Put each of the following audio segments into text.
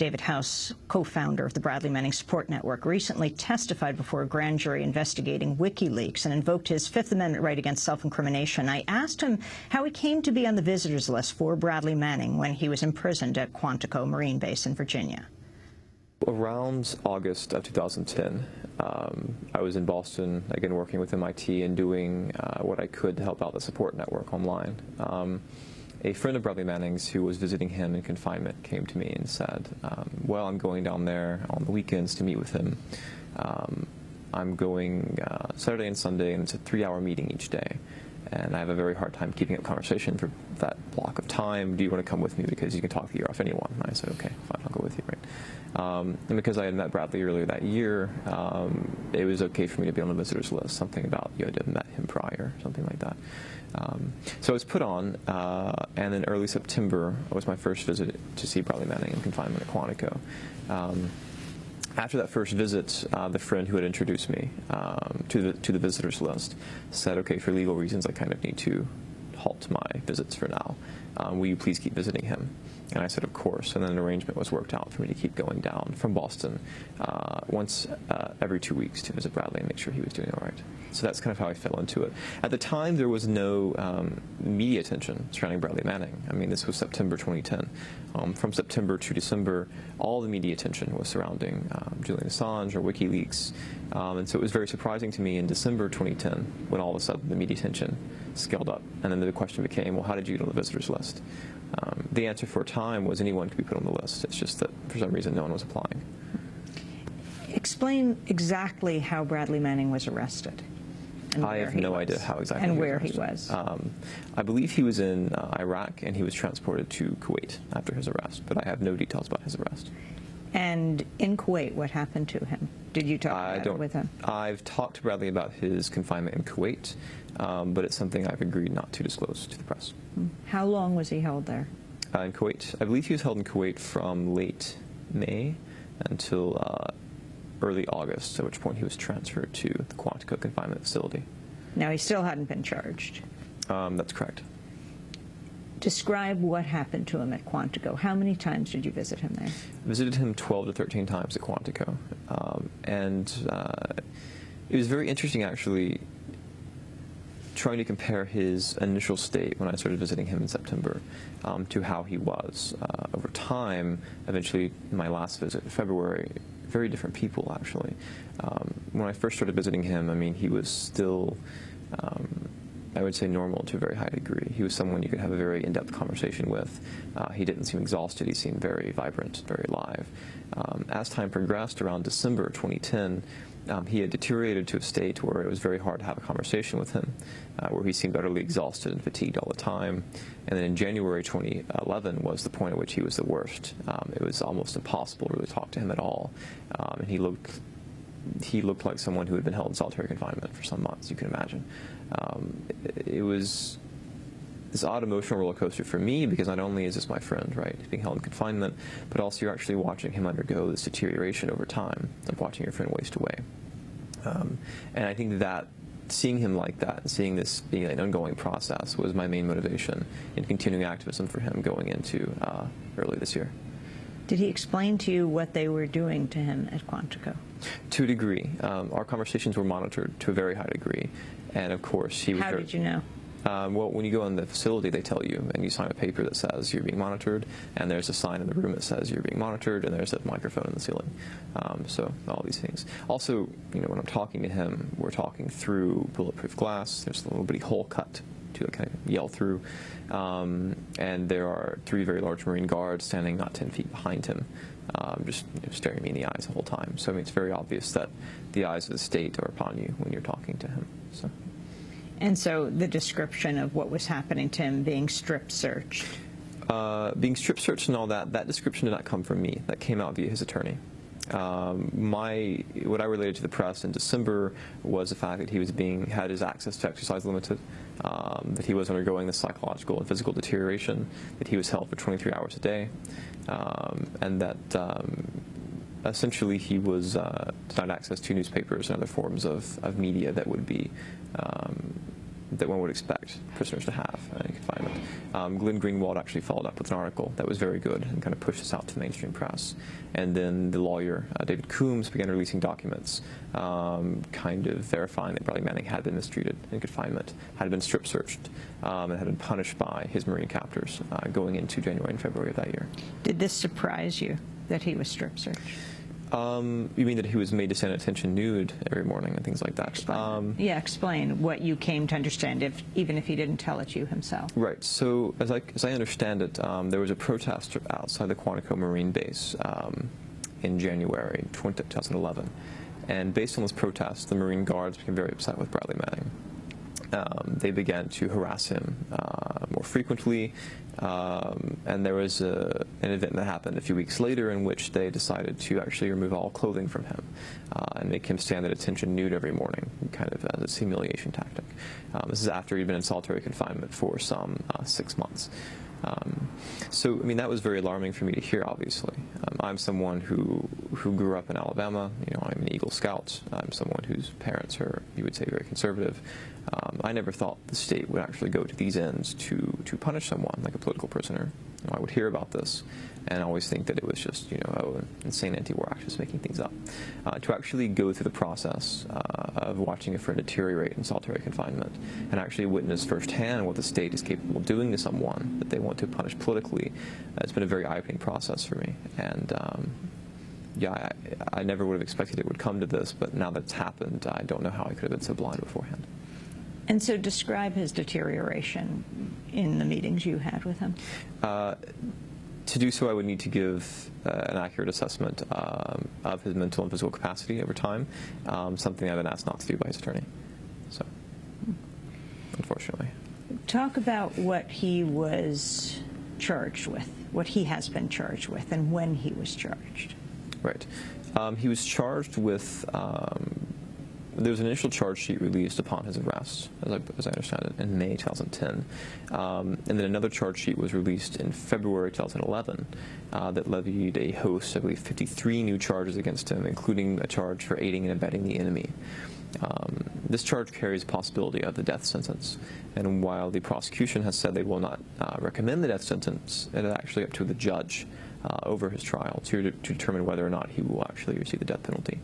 David House, co-founder of the Bradley Manning Support Network, recently testified before a grand jury investigating WikiLeaks and invoked his Fifth Amendment right against self-incrimination. I asked him how he came to be on the visitors list for Bradley Manning when he was imprisoned at Quantico Marine Base in Virginia. Around August of 2010, I was in Boston, again working with MIT and doing what I could to help out the support network online. A friend of Bradley Manning's who was visiting him in confinement came to me and said, well, I'm going down there on the weekends to meet with him. I'm going Saturday and Sunday, and it's a 3-hour meeting each day. And I have a very hard time keeping up conversation for that block of time. Do you want to come with me because you can talk the ear off anyone? And I said, okay, fine, I'll go with you, right? And because I had met Bradley earlier that year, it was okay for me to be on the visitors list, something about you had met him prior, something like that. So I was put on, and in early September was my first visit to see Bradley Manning in confinement at Quantico. After that first visit, the friend who had introduced me to the visitors list said, okay, for legal reasons, I kind of need to halt my visits for now. Will you please keep visiting him? And I said, of course. And then an arrangement was worked out for me to keep going down from Boston once every 2 weeks to visit Bradley and make sure he was doing all right. So that's kind of how I fell into it. At the time, there was no media attention surrounding Bradley Manning. I mean, this was September 2010. From September to December, all the media attention was surrounding Julian Assange or WikiLeaks. And so it was very surprising to me in December 2010 when all of a sudden the media attention scaled up. And then the question became, well, how did you get on the visitors list? The answer for a time was anyone could be put on the list. It's just that for some reason no one was applying. Explain exactly how Bradley Manning was arrested. I have no idea how exactly and where he was. I believe he was in Iraq and he was transported to Kuwait after his arrest, but I have no details about his arrest. And in Kuwait, what happened to him? Did you talk about it with him? I've talked to Bradley about his confinement in Kuwait, but it's something I've agreed not to disclose to the press. How long was he held there? In Kuwait, I believe he was held in Kuwait from late May until early August, at which point he was transferred to the Quantico confinement facility. Now, he still hadn't been charged. That's correct. Describe what happened to him at Quantico. How many times did you visit him there? I visited him 12 to 13 times at Quantico. And it was very interesting, actually, trying to compare his initial state when I started visiting him in September to how he was. Over time, eventually, my last visit in February, very different people, actually. When I first started visiting him, I mean, he was still, I would say, normal to a very high degree. He was someone you could have a very in-depth conversation with. He didn't seem exhausted. He seemed very vibrant, very alive. As time progressed, around December 2010, he had deteriorated to a state where it was very hard to have a conversation with him, where he seemed utterly exhausted and fatigued all the time. And then in January 2011 was the point at which he was the worst. It was almost impossible to really talk to him at all. And he looked like someone who had been held in solitary confinement for some months, you can imagine. It was this odd emotional roller coaster for me, because not only is this my friend, right, he's being held in confinement, but also you're actually watching him undergo this deterioration over time, like watching your friend waste away. And I think that seeing him like that, and seeing this being an ongoing process, was my main motivation in continuing activism for him going into early this year. Did he explain to you what they were doing to him at Quantico? To a degree. Our conversations were monitored to a very high degree. And of course, he was How did you know? Well, when you go in the facility, they tell you, and you sign a paper that says you're being monitored, and there's a sign in the room that says you're being monitored, and there's a microphone in the ceiling. So all these things. Also, you know, when I'm talking to him, we're talking through bulletproof glass. There's a little bitty hole cut to kind of yell through, and there are 3 very large Marine guards standing not 10 feet behind him, just staring me in the eyes the whole time. So I mean, it's very obvious that the eyes of the state are upon you when you're talking to him. So. And so the description of what was happening to him, being strip searched. Being strip searched and all that, that description did not come from me. That came out via his attorney. What I related to the press in December was the fact that he was had his access to exercise limited, that he was undergoing the psychological and physical deterioration, that he was held for 23 hours a day, and that essentially he was denied access to newspapers and other forms of media that would be that one would expect prisoners to have in confinement. Glenn Greenwald actually followed up with an article that was very good and kind of pushed this out to the mainstream press. And then the lawyer, David Coombs, began releasing documents kind of verifying that Bradley Manning had been mistreated in confinement, had been strip searched, and had been punished by his Marine captors going into January and February of that year. Did this surprise you that he was strip searched? You mean that he was made to stand at attention nude every morning and things like that? Explain what you came to understand, even if he didn't tell it you himself. Right. So as I understand it, there was a protest outside the Quantico Marine base in January 2011. And based on this protest, the Marine Guards became very upset with Bradley Manning. They began to harass him more frequently, and there was an event that happened a few weeks later in which they decided to actually remove all clothing from him and make him stand at attention nude every morning, kind of as a humiliation tactic. This is after he'd been in solitary confinement for some 6 months. So, I mean, that was very alarming for me to hear, obviously. I'm someone who grew up in Alabama. You know, I'm an Eagle Scout. I'm someone whose parents are, you would say, very conservative. I never thought the state would actually go to these ends to punish someone like a political prisoner. You know, I would hear about this and always think that it was just, you know, an insane anti-war activist making things up. To actually go through the process of watching a friend deteriorate in solitary confinement and actually witness firsthand what the state is capable of doing to someone that they want to punish politically, it's been a very eye-opening process for me. And yeah, I never would have expected it would come to this, but now that it's happened, I don't know how I could have been so blind beforehand. And so describe his deterioration in the meetings you had with him. To do so, I would need to give an accurate assessment of his mental and physical capacity over time, something I've been asked not to do by his attorney. So, unfortunately. Talk about what he was charged with, what he has been charged with, and when he was charged. Right. He was charged with, there was an initial charge sheet released upon his arrest, as I understand it, in May 2010. And then another charge sheet was released in February 2011 that levied a host, I believe, 53 new charges against him, including a charge for aiding and abetting the enemy. This charge carries a possibility of the death sentence, and while the prosecution has said they will not recommend the death sentence, it is actually up to the judge over his trial to determine whether or not he will actually receive the death penalty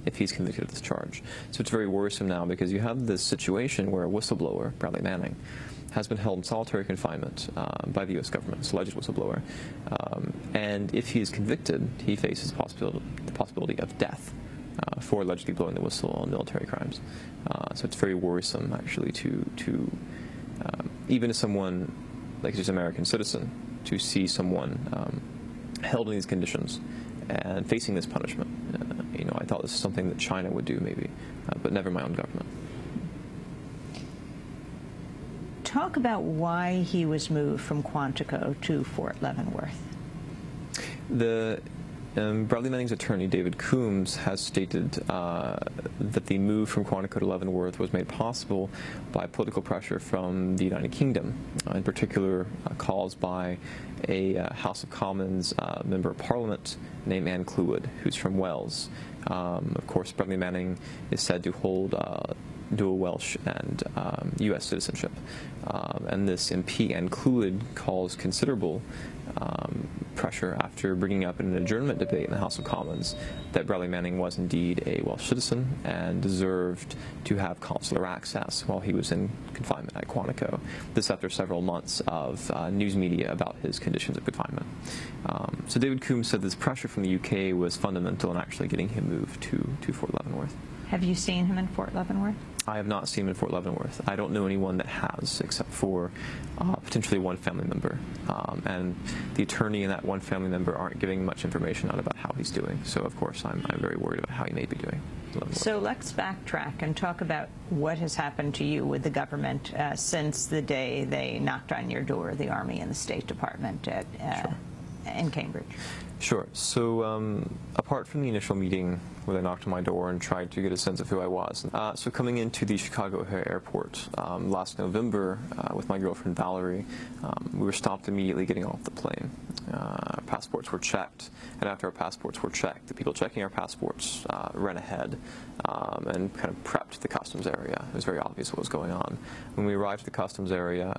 if he's convicted of this charge. So it's very worrisome now because you have this situation where a whistleblower, Bradley Manning, has been held in solitary confinement by the U.S. government, this alleged whistleblower, and if he is convicted, he faces the possibility of death for allegedly blowing the whistle on military crimes. So it's very worrisome, actually, to even as someone like just an American citizen, to see someone held in these conditions and facing this punishment. You know, I thought this is something that China would do, maybe, but never my own government. Talk about why he was moved from Quantico to Fort Leavenworth. Bradley Manning's attorney, David Coombs, has stated that the move from Quantico to Leavenworth was made possible by political pressure from the United Kingdom, in particular calls by a House of Commons member of Parliament named Anne Clwyd, who's from Wales. Of course, Bradley Manning is said to hold dual Welsh and U.S. citizenship. And this MP, Anne Clwyd, calls considerable pressure after bringing up in an adjournment debate in the House of Commons that Bradley Manning was indeed a Welsh citizen and deserved to have consular access while he was in confinement at Quantico. This after several months of news media about his conditions of confinement. So David Coombs said this pressure from the UK was fundamental in actually getting him moved to Fort Leavenworth. Have you seen him in Fort Leavenworth? I have not seen him in Fort Leavenworth. I don't know anyone that has, except for potentially one family member. And the attorney and that one family member aren't giving much information out about how he's doing. So, of course, I'm very worried about how he may be doing. So let's backtrack and talk about what has happened to you with the government since the day they knocked on your door, the Army and the State Department, Sure. in Cambridge? Sure. So apart from the initial meeting where they knocked on my door and tried to get a sense of who I was, so coming into the Chicago O'Hare Airport last November with my girlfriend Valerie, we were stopped immediately getting off the plane. Our passports were checked, and after our passports were checked, the people checking our passports ran ahead and kind of prepped the customs area. It was very obvious what was going on. When we arrived at the customs area,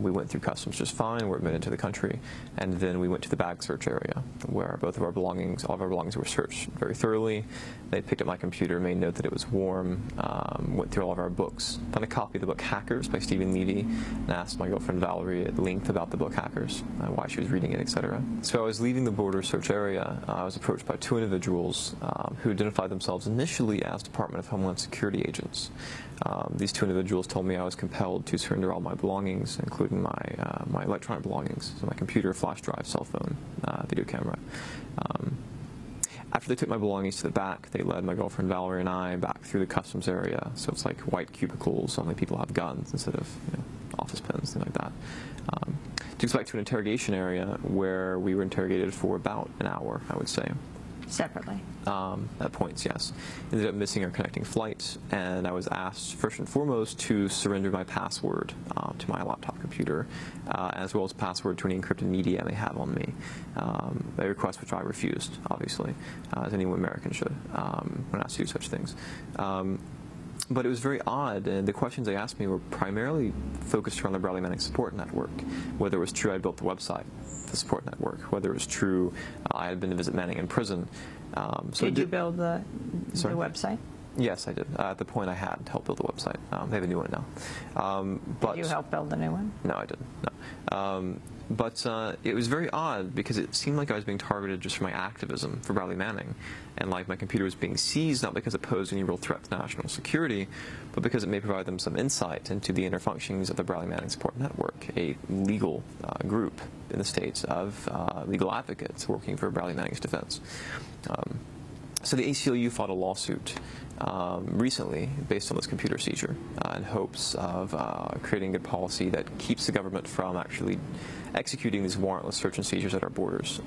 we went through customs just fine, were admitted to the country, and then we went to the bag search area, where both of our belongings, all of our belongings were searched very thoroughly. They picked up my computer, made note that it was warm, went through all of our books, found a copy of the book Hackers by Stephen Levy, and asked my girlfriend Valerie at length about the book Hackers, why she was reading it, etc. So I was leaving the border search area. I was approached by two individuals who identified themselves initially as Department of Homeland Security agents. These two individuals told me I was compelled to surrender all my belongings, including my electronic belongings, so my computer, flash drive, cell phone, video camera. After they took my belongings to the back, they led my girlfriend Valerie and I back through the customs area. So it's like white cubicles, only people have guns instead of office pens, things like that. Took us back to an interrogation area where we were interrogated for about an hour, I would say. Separately? At points, yes. Ended up missing our connecting flight, and I was asked, first and foremost, to surrender my password to my laptop computer, as well as password to any encrypted media I may have on me. A request which I refused, obviously, as any American should, when asked to do such things. But it was very odd, and the questions they asked me were primarily focused around the Bradley Manning Support Network, whether it was true I built the website, the support network, whether it was true I had been to visit Manning in prison. Did you build the website? Yes, I did. At the point I had helped build the website. They have a new one now. But did you help build the new one? No, I didn't. No. But it was very odd because it seemed like I was being targeted just for my activism for Bradley Manning, and like my computer was being seized not because it posed any real threat to national security, but because it may provide them some insight into the inner functionings of the Bradley Manning Support Network, a legal group in the States of legal advocates working for Bradley Manning's defense. So the ACLU filed a lawsuit recently based on this computer seizure in hopes of creating good policy that keeps the government from actually executing these warrantless search and seizures at our borders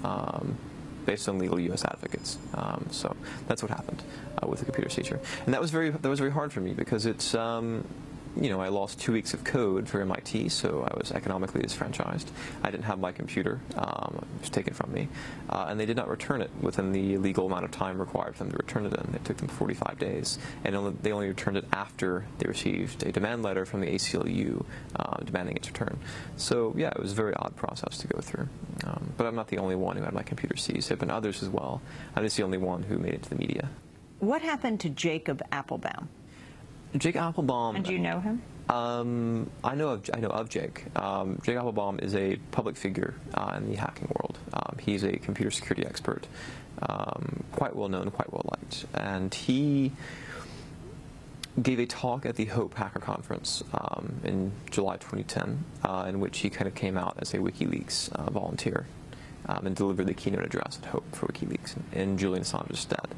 based on legal U.S. advocates. So that's what happened with the computer seizure. And that was very hard for me because it's I lost 2 weeks of code for MIT, so I was economically disenfranchised. I didn't have my computer. It was taken from me. And they did not return it within the legal amount of time required for them to return it in. It took them 45 days. And they only returned it after they received a demand letter from the ACLU demanding its return. So, yeah, it was a very odd process to go through. But I'm not the only one who had my computer seized. There have been others as well. I'm just the only one who made it to the media. What happened to Jacob Applebaum? Jake Applebaum. And do you know him? I know of Jake. Jake Applebaum is a public figure in the hacking world. He's a computer security expert, quite well known, quite well liked, and he gave a talk at the Hope Hacker Conference in July 2010, in which he kind of came out as a WikiLeaks volunteer and delivered the keynote address at Hope for WikiLeaks in Julian Assange's stead.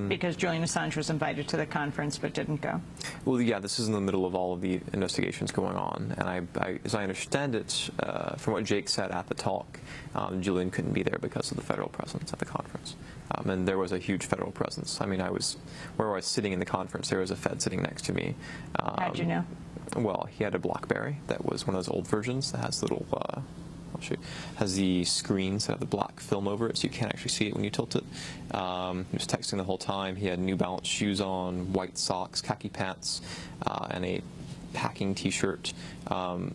Because Julian Assange was invited to the conference but didn't go? Well, yeah, this is in the middle of all of the investigations going on, and as I understand it, from what Jake said at the talk, Julian couldn't be there because of the federal presence at the conference. And there was a huge federal presence. I mean, where I was sitting in the conference, there was a Fed sitting next to me. How'd you know? Well, he had a BlackBerry that was one of those old versions that has little has the screens that have the black film over it, so you can't actually see it when you tilt it. He was texting the whole time. He had New Balance shoes on, white socks, khaki pants, and a hacking t-shirt.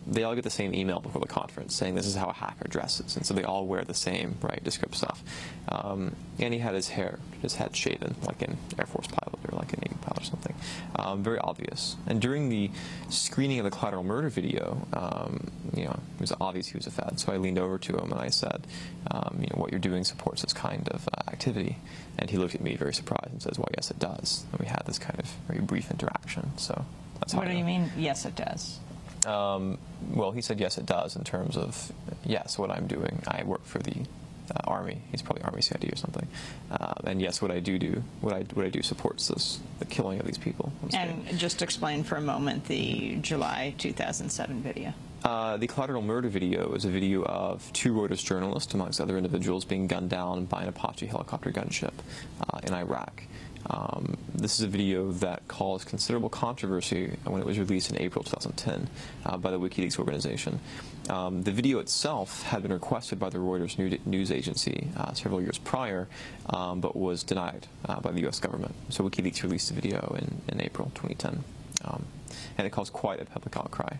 They all get the same email before the conference saying this is how a hacker dresses, and so they all wear the same, right, descriptive stuff. And he had his head shaven like an Air Force pilot or like a Navy pilot or something. Very obvious. And during the screening of the collateral murder video, it was obvious he was a Fed, so I leaned over to him and I said, what you're doing supports this kind of activity. And he looked at me very surprised and says, well, yes, it does. And we had this kind of very brief interaction. So that's how What do you mean, yes, it does? Well, he said, yes, it does, in terms of, yes, what I'm doing. I work for the Army. He's probably Army CID or something. And yes, what I do supports the killing of these people. And just explain for a moment the July 2007 video. The collateral murder video is a video of 2 Reuters journalists, amongst other individuals, being gunned down by an Apache helicopter gunship in Iraq. This is a video that caused considerable controversy when it was released in April 2010 by the WikiLeaks organization. The video itself had been requested by the Reuters news agency several years prior, but was denied by the U.S. government. So WikiLeaks released the video in April 2010, and it caused quite a public outcry.